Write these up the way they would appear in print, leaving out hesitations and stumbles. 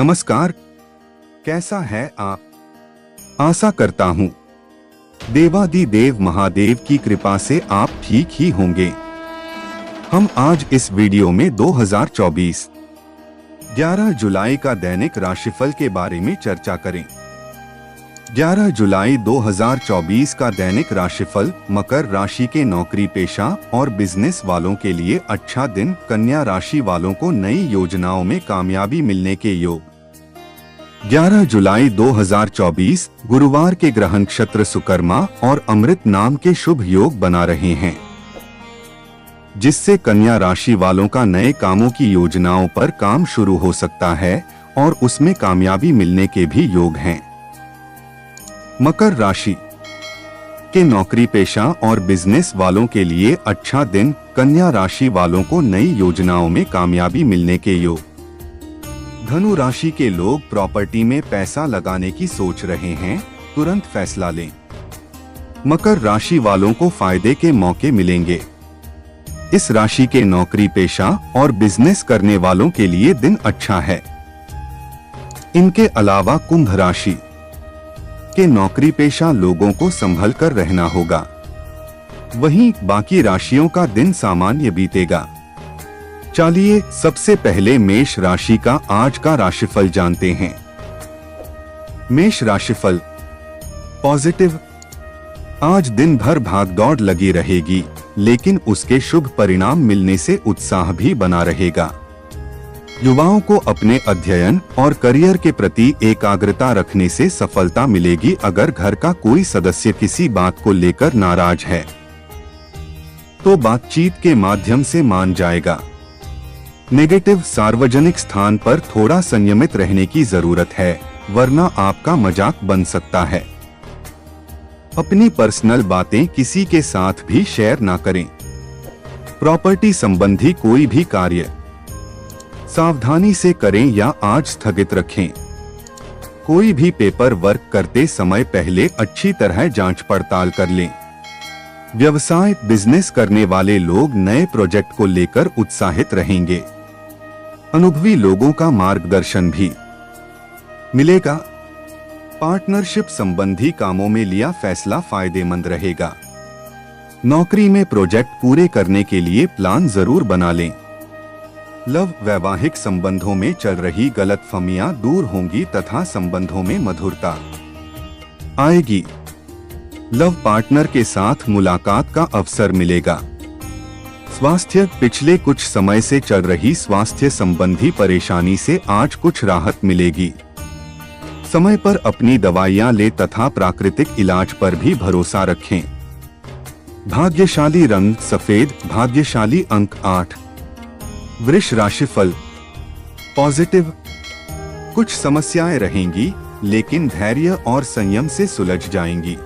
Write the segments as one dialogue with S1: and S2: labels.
S1: नमस्कार, कैसा है आप? आशा करता हूँ देवादिदेव महादेव की कृपा से आप ठीक ही होंगे। हम आज इस वीडियो में 2024 11 जुलाई का दैनिक राशिफल के बारे में चर्चा करें। 11 जुलाई 2024 का दैनिक राशिफल मकर राशि के नौकरी पेशा और बिजनेस वालों के लिए अच्छा दिन। कन्या राशि वालों को नई योजनाओं में कामयाबी मिलने के योग। 11 जुलाई 2024 गुरुवार के ग्रह नक्षत्र सुकर्मा और अमृत नाम के शुभ योग बना रहे हैं, जिससे कन्या राशि वालों का नए कामों की योजनाओं पर काम शुरू हो सकता है और उसमें कामयाबी मिलने के भी योग हैं। मकर राशि के नौकरी पेशा और बिजनेस वालों के लिए अच्छा दिन। कन्या राशि वालों को नई योजनाओं में कामयाबी मिलने के योग। धनु राशि के लोग प्रॉपर्टी में पैसा लगाने की सोच रहे हैं, तुरंत फैसला लें। मकर राशि वालों को फायदे के मौके मिलेंगे। इस राशि के नौकरी पेशा और बिजनेस करने वालों के लिए दिन अच्छा है। इनके अलावा कुंभ राशि के नौकरी पेशा लोगों को संभल कर रहना होगा। वहीं बाकी राशियों का दिन सामान्य बीतेगा। चलिए सबसे पहले मेष राशि का आज का राशिफल जानते हैं। मेष राशिफल पॉजिटिव। आज दिन भर भागदौड़ लगी रहेगी, लेकिन उसके शुभ परिणाम मिलने से उत्साह भी बना रहेगा। युवाओं को अपने अध्ययन और करियर के प्रति एकाग्रता रखने से सफलता मिलेगी। अगर घर का कोई सदस्य किसी बात को लेकर नाराज है तो बातचीत के माध्यम से मान जाएगा। नेगेटिव। सार्वजनिक स्थान पर थोड़ा संयमित रहने की जरूरत है, वरना आपका मजाक बन सकता है। अपनी पर्सनल बातें किसी के साथ भी शेयर ना करें। प्रॉपर्टी संबंधी कोई भी कार्य सावधानी से करें या आज स्थगित रखें। कोई भी पेपर वर्क करते समय पहले अच्छी तरह जांच पड़ताल कर लें। व्यवसाय बिजनेस करने वाले लोग नए प्रोजेक्ट को लेकर उत्साहित रहेंगे। अनुभवी लोगों का मार्गदर्शन भी मिलेगा। पार्टनरशिप संबंधी कामों में लिया फैसला फायदेमंद रहेगा। नौकरी में प्रोजेक्ट पूरे करने के लिए प्लान जरूर बना लें। लव। वैवाहिक संबंधों में चल रही गलतफहमियां दूर होंगी तथा संबंधों में मधुरता आएगी। लव पार्टनर के साथ मुलाकात का अवसर मिलेगा। स्वास्थ्य। पिछले कुछ समय से चल रही स्वास्थ्य संबंधी परेशानी से आज कुछ राहत मिलेगी। समय पर अपनी दवाइयां लें तथा प्राकृतिक इलाज पर भी भरोसा रखें। भाग्यशाली रंग सफेद। भाग्यशाली अंक 8। वृष राशिफल पॉजिटिव। कुछ समस्याएं रहेंगी, लेकिन धैर्य और संयम से सुलझ जाएंगी।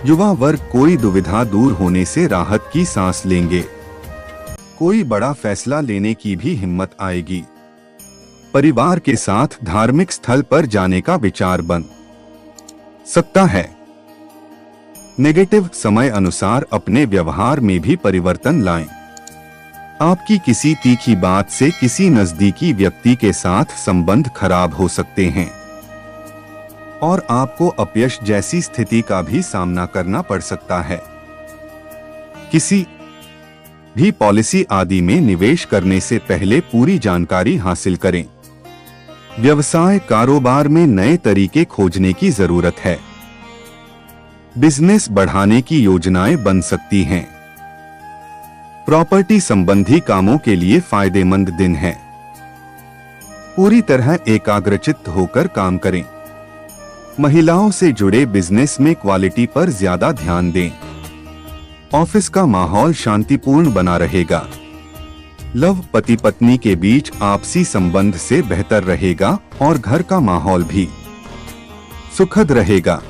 S1: युवा वर्ग कोई दुविधा दूर होने से राहत की सांस लेंगे। कोई बड़ा फैसला लेने की भी हिम्मत आएगी। परिवार के साथ धार्मिक स्थल पर जाने का विचार बन सकता है। नेगेटिव। समय अनुसार अपने व्यवहार में भी परिवर्तन लाएं। आपकी किसी तीखी बात से किसी नजदीकी व्यक्ति के साथ संबंध खराब हो सकते हैं और आपको अपयश जैसी स्थिति का भी सामना करना पड़ सकता है। किसी भी पॉलिसी आदि में निवेश करने से पहले पूरी जानकारी हासिल करें। व्यवसाय कारोबार में नए तरीके खोजने की जरूरत है। बिजनेस बढ़ाने की योजनाएं बन सकती हैं। प्रॉपर्टी संबंधी कामों के लिए फायदेमंद दिन है। पूरी तरह एकाग्रचित्त होकर काम करें। महिलाओं से जुड़े बिजनेस में क्वालिटी पर ज्यादा ध्यान दें। ऑफिस का माहौल शांतिपूर्ण बना रहेगा। लव। पति पत्नी के बीच आपसी संबंध से बेहतर रहेगा और घर का माहौल भी सुखद रहेगा।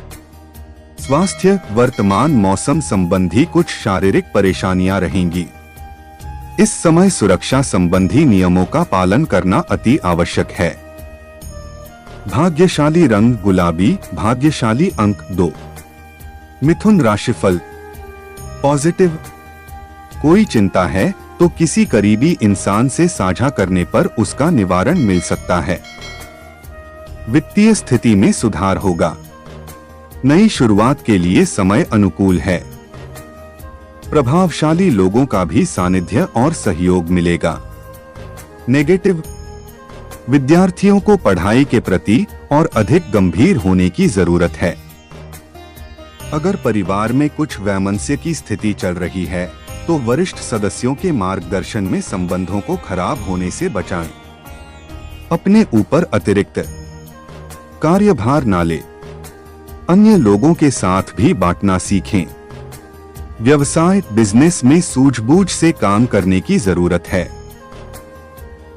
S1: स्वास्थ्य। वर्तमान मौसम संबंधी कुछ शारीरिक परेशानियां रहेंगी। इस समय सुरक्षा संबंधी नियमों का पालन करना अति आवश्यक है। भाग्यशाली रंग गुलाबी। भाग्यशाली अंक 2। मिथुन राशिफल पॉजिटिव। कोई चिंता है तो किसी करीबी इंसान से साझा करने पर उसका निवारण मिल सकता है। वित्तीय स्थिति में सुधार होगा। नई शुरुआत के लिए समय अनुकूल है। प्रभावशाली लोगों का भी सानिध्य और सहयोग मिलेगा। नेगेटिव, विद्यार्थियों को पढ़ाई के प्रति और अधिक गंभीर होने की जरूरत है। अगर परिवार में कुछ वैमनस्य की स्थिति चल रही है तो वरिष्ठ सदस्यों के मार्गदर्शन में संबंधों को खराब होने से बचाएं। अपने ऊपर अतिरिक्त कार्यभार ना लें। अन्य लोगों के साथ भी बांटना सीखें। व्यवसाय बिजनेस में सूझबूझ से काम करने की जरूरत है।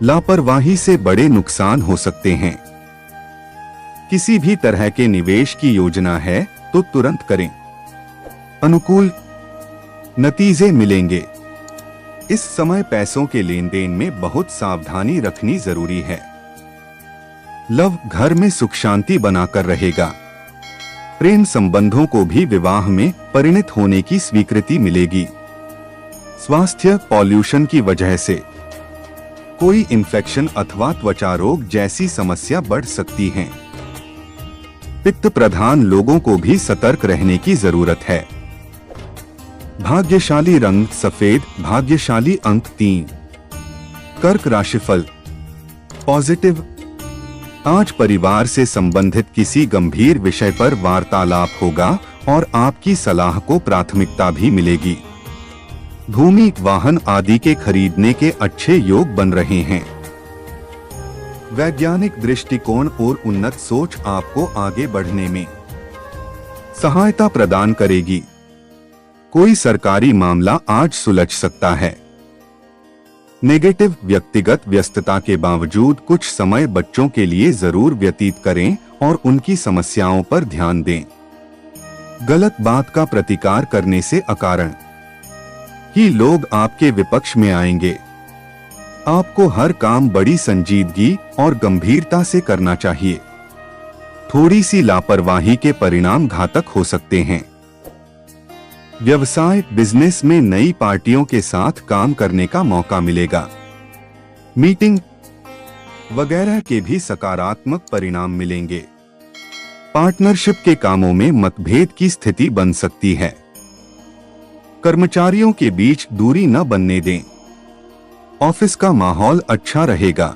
S1: लापरवाही से बड़े नुकसान हो सकते हैं। किसी भी तरह के निवेश की योजना है तो तुरंत करें। अनुकूल नतीजे मिलेंगे। इस समय पैसों के लेन देन में बहुत सावधानी रखनी जरूरी है। लव, घर में सुख शांति बनाकर रहेगा। प्रेम संबंधों को भी विवाह में परिणत होने की स्वीकृति मिलेगी। स्वास्थ्य, पॉल्यूशन की वजह से कोई इन्फेक्शन अथवा त्वचा रोग जैसी समस्या बढ़ सकती है। पित्त प्रधान लोगों को भी सतर्क रहने की जरूरत है। भाग्यशाली रंग सफेद, भाग्यशाली अंक 3। कर्क राशिफल पॉजिटिव, आज परिवार से संबंधित किसी गंभीर विषय पर वार्तालाप होगा और आपकी सलाह को प्राथमिकता भी मिलेगी। भूमि, वाहन आदि के खरीदने के अच्छे योग बन रहे हैं। वैज्ञानिक दृष्टिकोण और उन्नत सोच आपको आगे बढ़ने में सहायता प्रदान करेगी। कोई सरकारी मामला आज सुलझ सकता है। नेगेटिव, व्यक्तिगत व्यस्तता के बावजूद कुछ समय बच्चों के लिए जरूर व्यतीत करें और उनकी समस्याओं पर ध्यान दें। गलत बात का प्रतिकार करने से अकारण ही लोग आपके विपक्ष में आएंगे। आपको हर काम बड़ी संजीदगी और गंभीरता से करना चाहिए। थोड़ी सी लापरवाही के परिणाम घातक हो सकते हैं। व्यवसाय बिजनेस में नई पार्टियों के साथ काम करने का मौका मिलेगा। मीटिंग वगैरह के भी सकारात्मक परिणाम मिलेंगे। पार्टनरशिप के कामों में मतभेद की स्थिति बन सकती है। कर्मचारियों के बीच दूरी न बनने दें। ऑफिस का माहौल अच्छा रहेगा।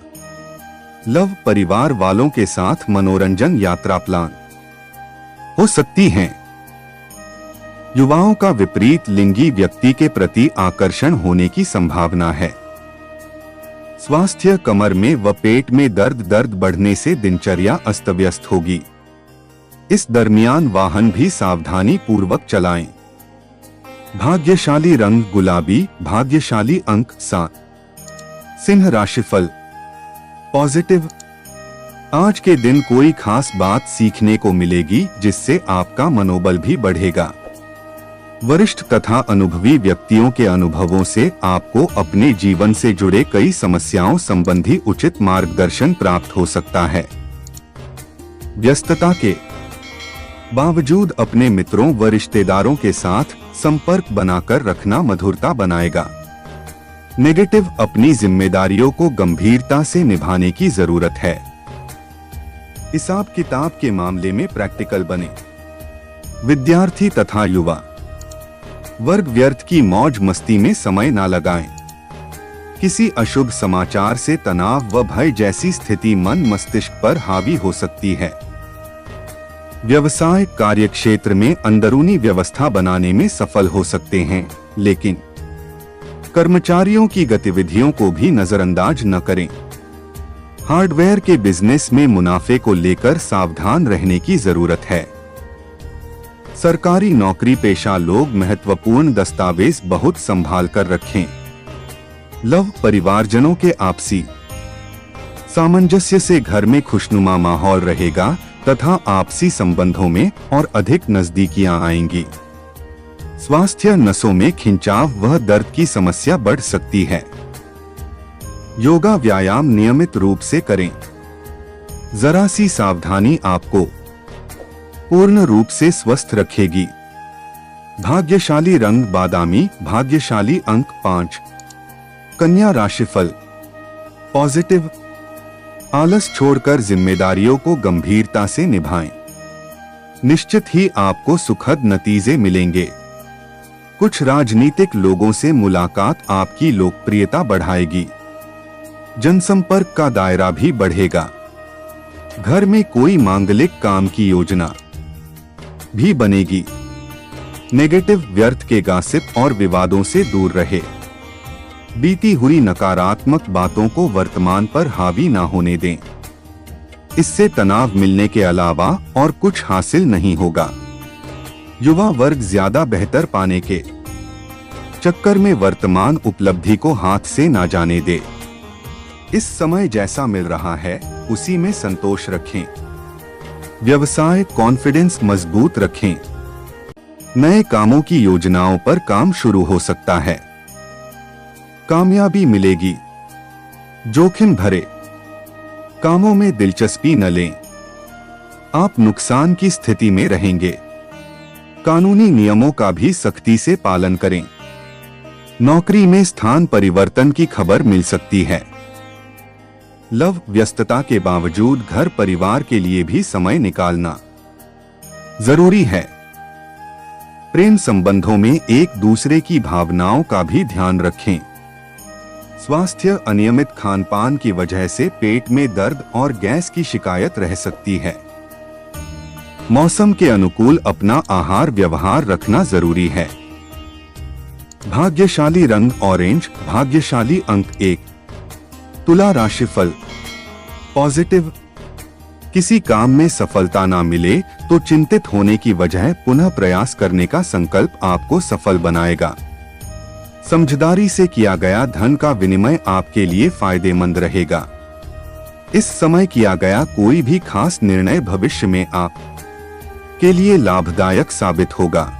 S1: लव, परिवार वालों के साथ मनोरंजन यात्रा प्लान हो सकती हैं। युवाओं का विपरीत लिंगी व्यक्ति के प्रति आकर्षण होने की संभावना है। स्वास्थ्य, कमर में व पेट में दर्द बढ़ने से दिनचर्या अस्त व्यस्त होगी। इस दरमियान वाहन भी सावधानी पूर्वक चलाएं। भाग्यशाली रंग गुलाबी, भाग्यशाली अंक 7। सिंह राशिफल पॉजिटिव, आज के दिन कोई खास बात सीखने को मिलेगी जिससे आपका मनोबल भी बढ़ेगा। वरिष्ठ तथा अनुभवी व्यक्तियों के अनुभवों से आपको अपने जीवन से जुड़े कई समस्याओं संबंधी उचित मार्गदर्शन प्राप्त हो सकता है। व्यस्तता के बावजूद अपने मित्रों व रिश्तेदारों के साथ संपर्क बनाकर रखना मधुरता बनाएगा। नेगेटिव, अपनी जिम्मेदारियों को गंभीरता से निभाने की जरूरत है। हिसाब किताब के मामले में प्रैक्टिकल बने। विद्यार्थी तथा युवा वर्ग व्यर्थ की मौज मस्ती में समय न लगाएं। किसी अशुभ समाचार से तनाव व भय जैसी स्थिति मन मस्तिष्क पर हावी हो सकती है। व्यवसाय, कार्यक्षेत्र में अंदरूनी व्यवस्था बनाने में सफल हो सकते हैं, लेकिन कर्मचारियों की गतिविधियों को भी नजरअंदाज न करें। हार्डवेयर के बिजनेस में मुनाफे को लेकर सावधान रहने की जरूरत है। सरकारी नौकरी पेशा लोग महत्वपूर्ण दस्तावेज बहुत संभाल कर रखें। लव, परिवारजनों के आपसी सामंजस्य से घर में खुशनुमा माहौल रहेगा तथा आपसी संबंधों में और अधिक नजदीकियां आएंगी। स्वास्थ्य, नसों में खिंचाव व दर्द की समस्या बढ़ सकती है। योगा व्यायाम नियमित रूप से करें। जरा सी सावधानी आपको पूर्ण रूप से स्वस्थ रखेगी। भाग्यशाली रंग बादामी, भाग्यशाली अंक 5। कन्या राशिफल पॉजिटिव, आलस छोड़कर जिम्मेदारियों को गंभीरता से निभाएं। निश्चित ही आपको सुखद नतीजे मिलेंगे। कुछ राजनीतिक लोगों से मुलाकात आपकी लोकप्रियता बढ़ाएगी। जनसंपर्क का दायरा भी बढ़ेगा। घर में कोई मांगलिक काम की योजना भी बनेगी। नेगेटिव व्यर्थ के गॉसिप और विवादों से दूर रहे। बीती हुई नकारात्मक बातों को वर्तमान पर हावी ना होने दें। इससे तनाव मिलने के अलावा और कुछ हासिल नहीं होगा। युवा वर्ग ज्यादा बेहतर पाने के चक्कर में वर्तमान उपलब्धि को हाथ से ना जाने दे। इस समय जैसा मिल रहा है उसी में संतोष रखें। व्यवसाय कॉन्फिडेंस मजबूत रखें। नए कामों की योजनाओं पर काम शुरू हो सकता है। कामयाबी मिलेगी। जोखिम भरे कामों में दिलचस्पी न लें। आप नुकसान की स्थिति में रहेंगे। कानूनी नियमों का भी सख्ती से पालन करें। नौकरी में स्थान परिवर्तन की खबर मिल सकती है। लव व्यस्तता के बावजूद घर परिवार के लिए भी समय निकालना जरूरी है। प्रेम संबंधों में एक दूसरे की भावनाओं का भी ध्यान रखें। स्वास्थ्य अनियमित खानपान की वजह से पेट में दर्द और गैस की शिकायत रह सकती है। मौसम के अनुकूल अपना आहार व्यवहार रखना जरूरी है। भाग्यशाली रंग ऑरेंज, भाग्यशाली अंक 1। तुला राशिफल पॉजिटिव। किसी काम में सफलता ना मिले तो चिंतित होने की बजाय पुनः प्रयास करने का संकल्प आपको सफल बनाएगा। समझदारी से किया गया धन का विनिमय आपके लिए फायदेमंद रहेगा। इस समय किया गया कोई भी खास निर्णय भविष्य में आप के लिए लाभदायक साबित होगा।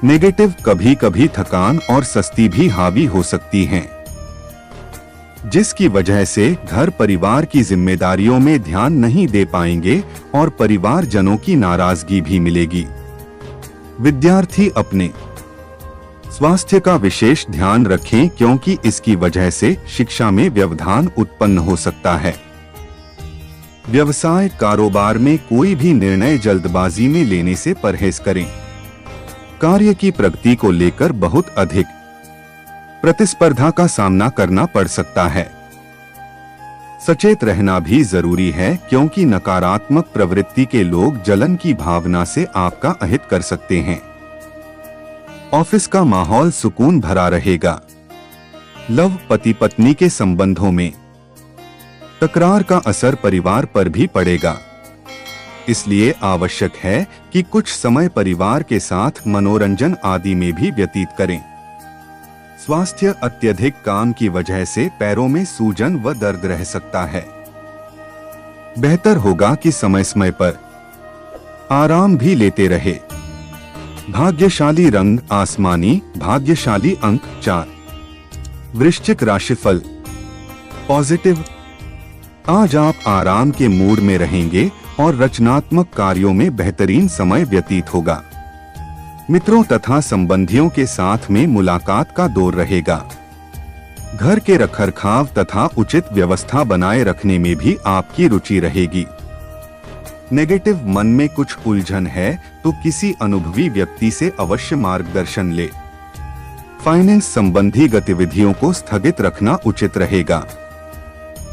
S1: नेगेटिव कभी कभी थकान और सुस्ती भी हावी हो सकती हैं, जिसकी वजह से घर परिवार की जिम्मेदारियों में ध्यान नहीं दे पाएंगे और परिवारजनों की नाराजगी भी मिलेगी। विद्यार्थी अपने स्वास्थ्य का विशेष ध्यान रखें क्योंकि इसकी वजह से शिक्षा में व्यवधान उत्पन्न हो सकता है। व्यवसाय कारोबार में कोई भी निर्णय जल्दबाजी में लेने से परहेज करें। कार्य की प्रगति को लेकर बहुत अधिक प्रतिस्पर्धा का सामना करना पड़ सकता है। सचेत रहना भी जरूरी है क्योंकि नकारात्मक प्रवृत्ति के लोग जलन की भावना से आपका अहित कर सकते हैं। ऑफिस का माहौल सुकून भरा रहेगा। लव पति पत्नी के संबंधों में तकरार का असर परिवार पर भी पड़ेगा, इसलिए आवश्यक है कि कुछ समय परिवार के साथ मनोरंजन आदि में भी व्यतीत करें। स्वास्थ्य अत्यधिक काम की वजह से पैरों में सूजन व दर्द रह सकता है। बेहतर होगा कि समय समय पर आराम भी लेते रहे। भाग्यशाली रंग आसमानी, भाग्यशाली अंक 4। वृश्चिक राशिफल पॉजिटिव। आज आप आराम के मूड में रहेंगे और रचनात्मक कार्यों में बेहतरीन समय व्यतीत होगा। मित्रों तथा संबंधियों के साथ में मुलाकात का दौर रहेगा। घर के रखरखाव तथा उचित व्यवस्था बनाए रखने में भी आपकी रुचि रहेगी। नेगेटिव मन में कुछ उलझन है तो किसी अनुभवी व्यक्ति से अवश्य मार्गदर्शन ले। फाइनेंस संबंधी गतिविधियों को स्थगित रखना उचित रहेगा।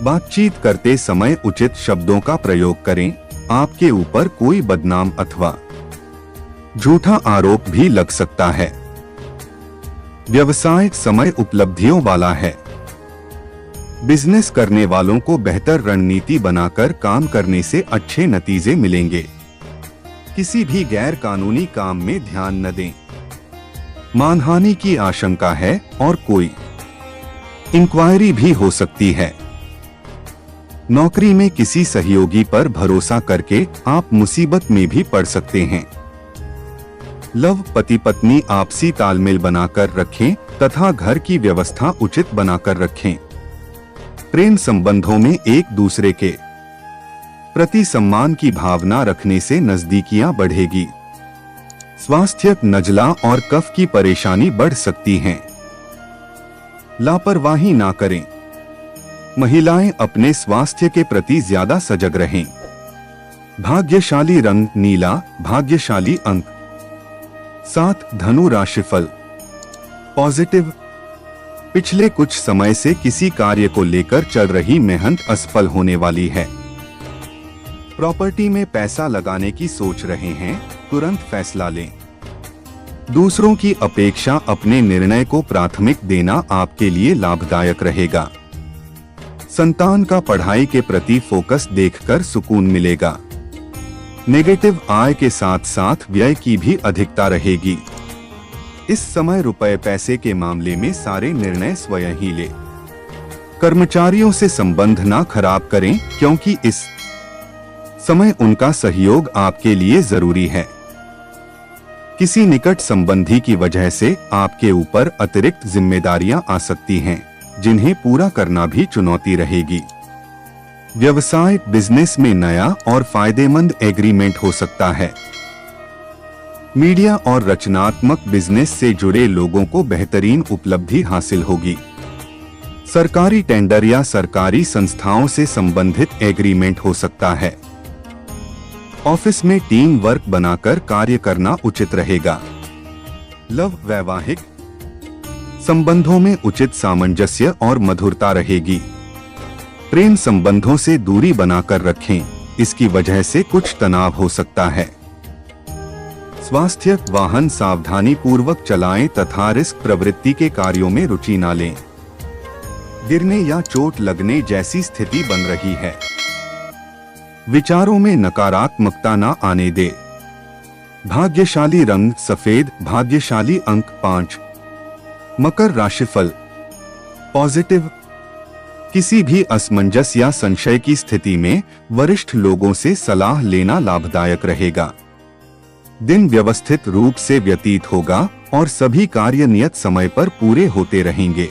S1: बातचीत करते समय उचित शब्दों का प्रयोग करें। आपके ऊपर कोई बदनाम अथवा झूठा आरोप भी लग सकता है। व्यवसाय समय उपलब्धियों वाला है। बिजनेस करने वालों को बेहतर रणनीति बनाकर काम करने से अच्छे नतीजे मिलेंगे। किसी भी गैर कानूनी काम में ध्यान न दें। मानहानि की आशंका है और कोई इंक्वायरी भी हो सकती है। नौकरी में किसी सहयोगी पर भरोसा करके आप मुसीबत में भी पड़ सकते हैं। लव पति पत्नी आपसी तालमेल बनाकर रखें तथा घर की व्यवस्था उचित बनाकर रखें। प्रेम संबंधों में एक दूसरे के प्रति सम्मान की भावना रखने से नजदीकियां बढ़ेगी। स्वास्थ्य नजला और कफ की परेशानी बढ़ सकती है। लापरवाही ना करें। महिलाएं अपने स्वास्थ्य के प्रति ज्यादा सजग रहें। भाग्यशाली रंग नीला, भाग्यशाली अंक 7। धनु राशिफल पॉजिटिव। पिछले कुछ समय से किसी कार्य को लेकर चल रही मेहनत असफल होने वाली है। प्रॉपर्टी में पैसा लगाने की सोच रहे हैं, तुरंत फैसला लें। दूसरों की अपेक्षा अपने निर्णय को प्राथमिक देना आपके लिए लाभदायक रहेगा। संतान का पढ़ाई के प्रति फोकस देखकर सुकून मिलेगा। नेगेटिव आय के साथ साथ व्यय की भी अधिकता रहेगी। इस समय रुपए पैसे के मामले में सारे निर्णय स्वयं ही ले। कर्मचारियों से संबंध ना खराब करें, क्योंकि इस समय उनका सहयोग आपके लिए जरूरी है। किसी निकट संबंधी की वजह से आपके ऊपर अतिरिक्त जिम्मेदारियां आ सकती हैं, जिन्हें पूरा करना भी चुनौती रहेगी। व्यवसाय बिजनेस में नया और फायदेमंद एग्रीमेंट हो सकता है। मीडिया और रचनात्मक बिजनेस से जुड़े लोगों को बेहतरीन उपलब्धि हासिल होगी। सरकारी टेंडर या सरकारी संस्थाओं से संबंधित एग्रीमेंट हो सकता है। ऑफिस में टीम वर्क बनाकर कार्य करना उचित रहेगा। लव वैवाहिक संबंधों में उचित सामंजस्य और मधुरता रहेगी। प्रेम संबंधों से दूरी बनाकर रखें, इसकी वजह से कुछ तनाव हो सकता है। स्वास्थ्य वाहन सावधानी पूर्वक चलाएं तथा रिस्क प्रवृत्ति के कार्यों में रुचि न लें। गिरने या चोट लगने जैसी स्थिति बन रही है। विचारों में नकारात्मकता न आने दे। भाग्यशाली रंग सफेद, भाग्यशाली अंक 5। मकर राशिफल पॉजिटिव। किसी भी असमंजस या संशय की स्थिति में वरिष्ठ लोगों से सलाह लेना लाभदायक रहेगा। दिन व्यवस्थित रूप से व्यतीत होगा और सभी कार्य नियत समय पर पूरे होते रहेंगे।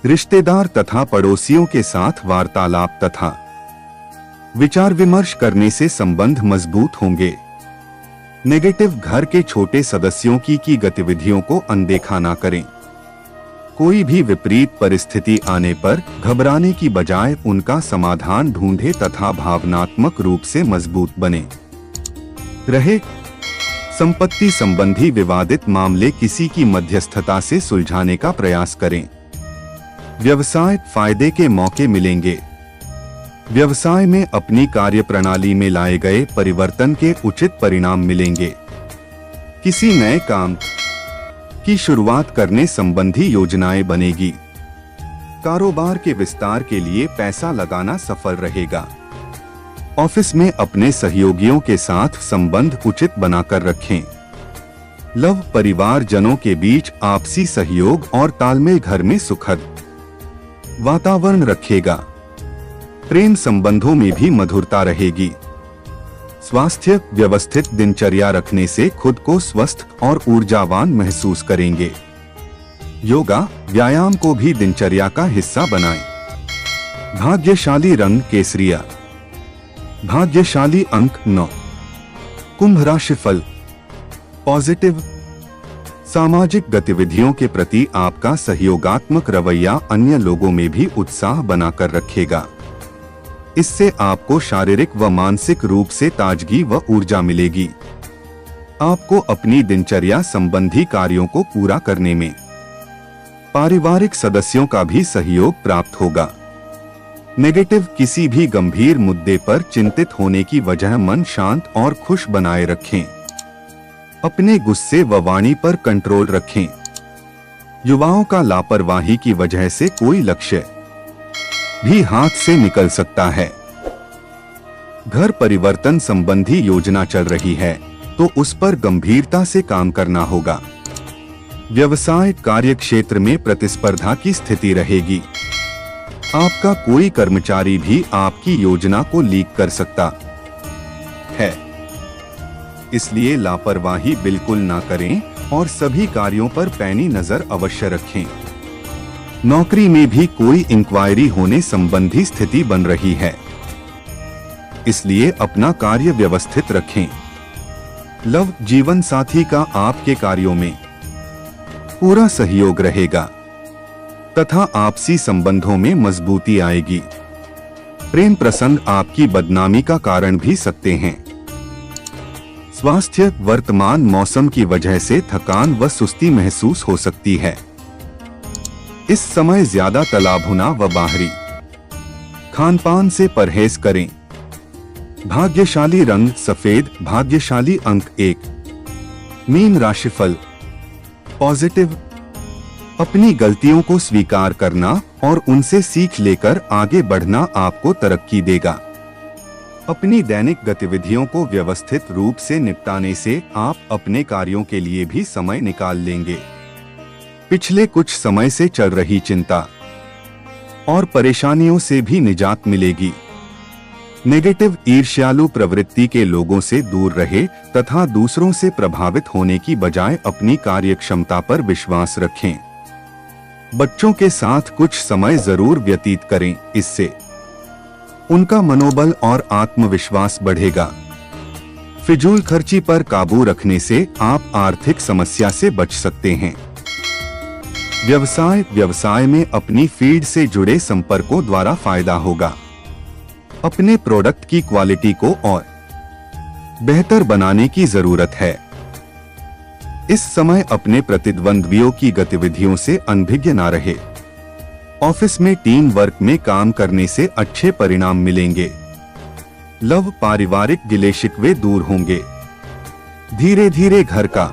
S1: रिश्तेदार तथा पड़ोसियों के साथ वार्तालाप तथा विचार विमर्श करने से संबंध मजबूत होंगे। नेगेटिव घर के छोटे सदस्यों की गतिविधियों को अनदेखा ना करें। कोई भी विपरीत परिस्थिति आने पर घबराने की बजाय उनका समाधान ढूंढे तथा भावनात्मक रूप से मजबूत बने रहे। संपत्ति संबंधी विवादित मामले किसी की मध्यस्थता से सुलझाने का प्रयास करें। व्यवसाय फायदे के मौके मिलेंगे। व्यवसाय में अपनी कार्य प्रणाली में लाए गए परिवर्तन के उचित परिणाम मिलेंगे। किसी नए काम की शुरुआत करने संबंधी योजनाएं बनेगी। कारोबार के विस्तार के लिए पैसा लगाना सफल रहेगा। ऑफिस में अपने सहयोगियों के साथ संबंध उचित बनाकर रखें। लव परिवारजनों के बीच आपसी सहयोग और तालमेल घर में सुखद वातावरण रखेगा। प्रेम संबंधों में भी मधुरता रहेगी। स्वास्थ्य व्यवस्थित दिनचर्या रखने से खुद को स्वस्थ और ऊर्जावान महसूस करेंगे। योगा व्यायाम को भी दिनचर्या का हिस्सा बनाएं। भाग्यशाली रंग केसरिया, भाग्यशाली अंक 9। कुंभ राशिफल पॉजिटिव। सामाजिक गतिविधियों के प्रति आपका सहयोगात्मक रवैया अन्य लोगों में भी उत्साह बनाकर रखेगा। इससे आपको शारीरिक व मानसिक रूप से ताजगी व ऊर्जा मिलेगी। आपको अपनी दिनचर्या संबंधी कार्यों को पूरा करने में पारिवारिक सदस्यों का भी सहयोग प्राप्त होगा। नेगेटिव किसी भी गंभीर मुद्दे पर चिंतित होने की वजह मन शांत और खुश बनाए रखें। अपने गुस्से व वाणी पर कंट्रोल रखें। युवाओं का लापरवाही की वजह से कोई लक्ष्य भी हाथ से निकल सकता है। घर परिवर्तन संबंधी योजना चल रही है तो उस पर गंभीरता से काम करना होगा। व्यवसाय कार्य क्षेत्र में प्रतिस्पर्धा की स्थिति रहेगी। आपका कोई कर्मचारी भी आपकी योजना को लीक कर सकता है, इसलिए लापरवाही बिल्कुल ना करें और सभी कार्यों पर पैनी नजर अवश्य रखें। नौकरी में भी कोई इंक्वायरी होने संबंधी स्थिति बन रही है, इसलिए अपना कार्य व्यवस्थित रखें। लव जीवन साथी का आपके कार्यों में पूरा सहयोग रहेगा। तथा आपसी संबंधों में मजबूती आएगी। प्रेम प्रसंग आपकी बदनामी का कारण भी सकते हैं। स्वास्थ्य, वर्तमान मौसम की वजह से थकान व सुस्ती महसूस हो सकती है। इस समय ज्यादा तला भुना व बाहरी खानपान से परहेज करें। भाग्यशाली रंग सफेद, भाग्यशाली अंक 1। मीन राशिफल। पॉजिटिव, अपनी गलतियों को स्वीकार करना और उनसे सीख लेकर आगे बढ़ना आपको तरक्की देगा। अपनी दैनिक गतिविधियों को व्यवस्थित रूप से निपटाने से आप अपने कार्यों के लिए भी समय निकाल लेंगे। पिछले कुछ समय से चल रही चिंता और परेशानियों से भी निजात मिलेगी। नेगेटिव, ईर्ष्यालु प्रवृत्ति के लोगों से दूर रहे तथा दूसरों से प्रभावित होने की बजाय अपनी कार्यक्षमता पर विश्वास रखें। बच्चों के साथ कुछ समय जरूर व्यतीत करें, इससे उनका मनोबल और आत्मविश्वास बढ़ेगा। फिजूल खर्ची पर काबू रखने से आप आर्थिक समस्या से बच सकते हैं। व्यवसाय में अपनी फील्ड से जुड़े संपर्कों द्वारा फायदा होगा। अपने प्रोडक्ट की क्वालिटी को और बेहतर बनाने की जरूरत है। इस समय अपने प्रतिद्वंद्वियों की गतिविधियों से अनभिज्ञ ना रहे। ऑफिस में टीम वर्क में काम करने से अच्छे परिणाम मिलेंगे। लव, पारिवारिक गिले शिकवे दूर होंगे। धीरे धीरे घर का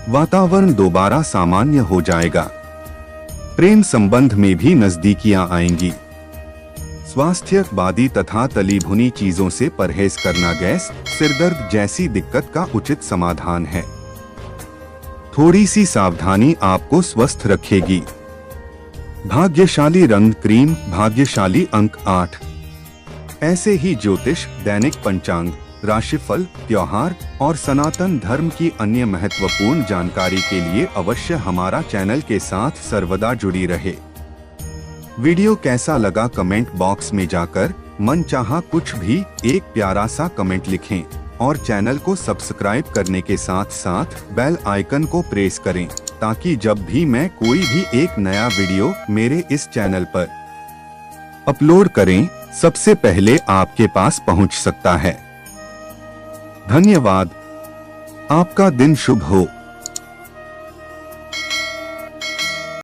S1: वातावरण दोबारा सामान्य हो जाएगा। प्रेम संबंध में भी नजदीकियां आएंगी। स्वास्थ्य, बादी तथा तली भुनी चीजों से परहेज करना गैस, सिरदर्द जैसी दिक्कत का उचित समाधान है। थोड़ी सी सावधानी आपको स्वस्थ रखेगी। भाग्यशाली रंग क्रीम, भाग्यशाली अंक 8। ऐसे ही ज्योतिष, दैनिक पंचांग, राशिफल, त्योहार और सनातन धर्म की अन्य महत्वपूर्ण जानकारी के लिए अवश्य हमारा चैनल के साथ सर्वदा जुड़ी रहे। वीडियो कैसा लगा कमेंट बॉक्स में जाकर मनचाहा कुछ भी एक प्यारा सा कमेंट लिखें और चैनल को सब्सक्राइब करने के साथ साथ बेल आइकन को प्रेस करें ताकि जब भी मैं कोई भी एक नया वीडियो मेरे इस चैनल पर अपलोड करें सबसे पहले आपके पास पहुंच सकता है। धन्यवाद। आपका दिन शुभ हो।